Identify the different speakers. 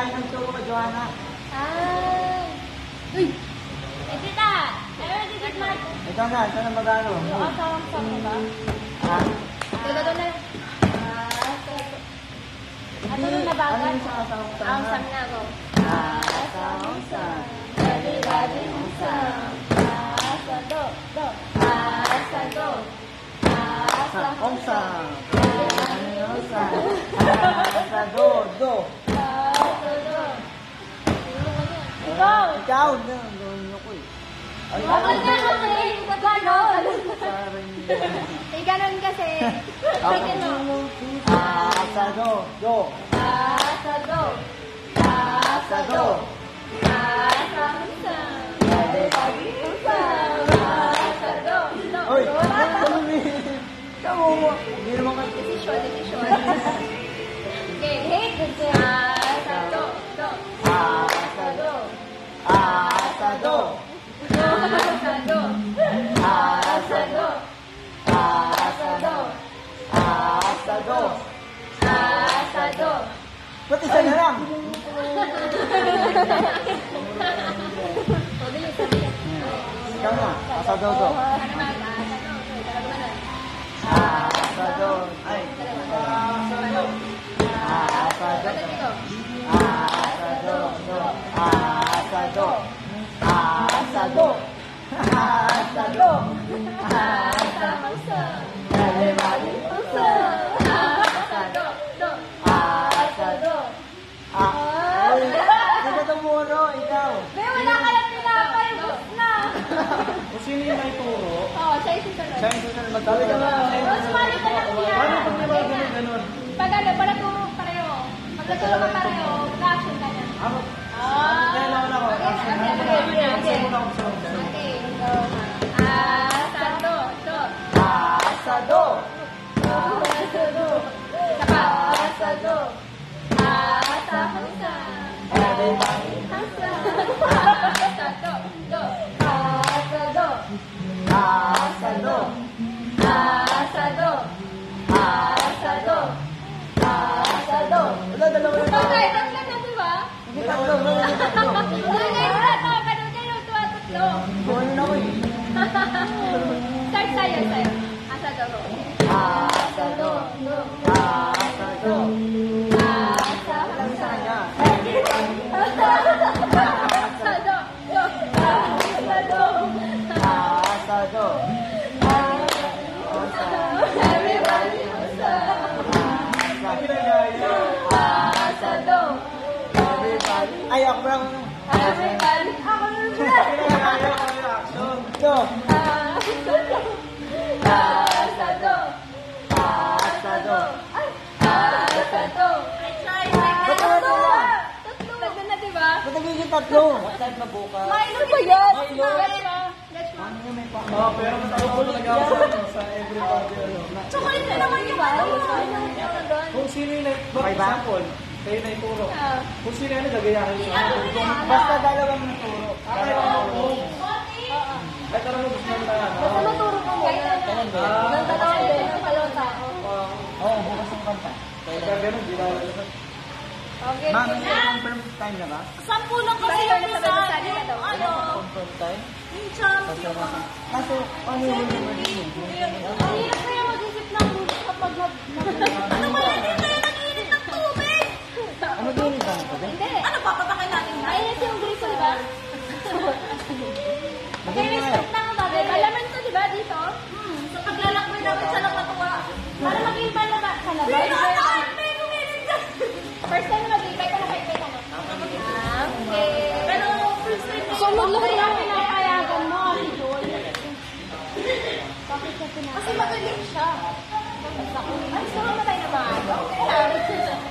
Speaker 1: tayo ng tubo, Johanna.
Speaker 2: Uy! Eh, tita! Meron din tita Mark.
Speaker 1: Ikaw na magano?
Speaker 2: Yung asawang-sam mo ba?
Speaker 1: Ha?
Speaker 2: Gagano na. Ano nung nabagat?
Speaker 1: Ano yung sa asawang-sam?
Speaker 2: Ang sam na ako.
Speaker 1: Asawang-sam.
Speaker 2: Everybody ang sam. Asa do. Asa do. Asa
Speaker 1: Asawang-sam. Asa do.
Speaker 2: Asa do. Ikaw!
Speaker 1: Ikaw na. Gawin ko eh. Ay,
Speaker 2: Bakit nga kasi? Ganon!
Speaker 1: parang
Speaker 2: Ganon kasi. Sige no.
Speaker 1: Asa do.
Speaker 2: Asa do. Asa do. Asa sam. Everybody ang sam. Asa do.
Speaker 1: Uy! Kamu mo! Hindi naman ka...
Speaker 2: Desisyon. Okay, hit. Asa do.
Speaker 1: Asa do. Asa do.
Speaker 2: Asa do. Asa do.
Speaker 1: Asa do. Asa do.
Speaker 2: Asa do.
Speaker 1: Ba't isa na lang? Ikaw na. Asa do. Asa do. Ay. Asa do. Asa do. Asa do. Asa do. Asa do. Asa do. Everybody. Asa do. Ay, hindi ka tumuro, ikaw.
Speaker 2: Wala ka lang pinapay. Bus na.
Speaker 3: Kung sino yung may turo,
Speaker 2: Oo, siya yung susunod.
Speaker 1: Siya yung susunod magdali ka na.
Speaker 2: Rosemary ka lang niya.
Speaker 3: paano pag di ba ganun?
Speaker 2: Pag ano, pala turo pareho. Pag naturo ka pareho, mag-action ka na.
Speaker 3: Ano?
Speaker 2: Okay,
Speaker 3: Kailangan ako.
Speaker 2: okay.
Speaker 3: Muna ako sa mga.
Speaker 2: Okay, so, asa do.
Speaker 1: Asa do.
Speaker 2: Asa do. Saka, asa do. Asa hasa.
Speaker 1: Everybody.
Speaker 2: Hasa. Asa do. Asa do.
Speaker 1: Asa do.
Speaker 2: Asa do. Asa do. Asa do.
Speaker 1: Wala, dalawa na tayo.
Speaker 2: Okay, tatlo na diba?
Speaker 1: Hindi tatlo, wala na tatlo.
Speaker 2: Tatlo.
Speaker 1: Buhanin ako eh.
Speaker 2: Start sa'yo. Asa do.
Speaker 1: Asa do. Asa do.
Speaker 2: Asa
Speaker 1: Alam sa kanya.
Speaker 2: Asa do. Asa do.
Speaker 1: Asa do.
Speaker 2: Everybody asa. Asa do.
Speaker 1: Everybody. Ay, ako ba ako?
Speaker 2: Everybody. Ako na
Speaker 1: Do.
Speaker 2: Asa do.
Speaker 1: Asa do.
Speaker 2: Asa do.
Speaker 1: Ba't naman wala?
Speaker 2: Tatlo na diba?
Speaker 1: Ba't nagiging tatlo? Saan na bukas?
Speaker 2: Ano ba yan?
Speaker 1: Ano yung may pa?
Speaker 3: Oo, pero matawag ko talaga ako sa everybody.
Speaker 2: Chocolate na naman yung
Speaker 3: Kung sino yung for
Speaker 1: May ba?
Speaker 3: example, kayo na ituro. Kung sino yung gagayahin siya.
Speaker 1: Basta dalawa mo naturo.
Speaker 3: Ay, ako. Ay, tara mo, gusto naman tayo.
Speaker 2: Basta maturo ka mo. Nang dalawa din, ang dalawang tao.
Speaker 1: Oo, bukas ang kanta.
Speaker 3: Kaya ganun, di ba?
Speaker 2: Okay.
Speaker 1: Ma'am, confirm time na ba?
Speaker 2: 10 lang kasi yung isa. Ano?
Speaker 1: Confirm time?
Speaker 2: Minsan.
Speaker 1: Kaso, ano yung
Speaker 2: Ang hirap kaya mag-isip ng rules kapag ano ba yan? Hindi tayo nag-iinit ng tubig!
Speaker 1: Ano din ba nito?
Speaker 2: Hindi. Ano papapakay natin? Ayun yung griso, di ba? Okay, respect na ang bagay. Alaman to, di ba, dito? Sa paglalakbay namin sa lakatuwa. Para mag-iba na ba? Sa labay? First time na mag-ibay ka na kay ka na. Okay. Pero first time na. So, maglaki na pinapayagan mo, si Joy. Bakit ka pinapayagan? Kasi magaling siya. Ay, so mamatay na ba? Okay.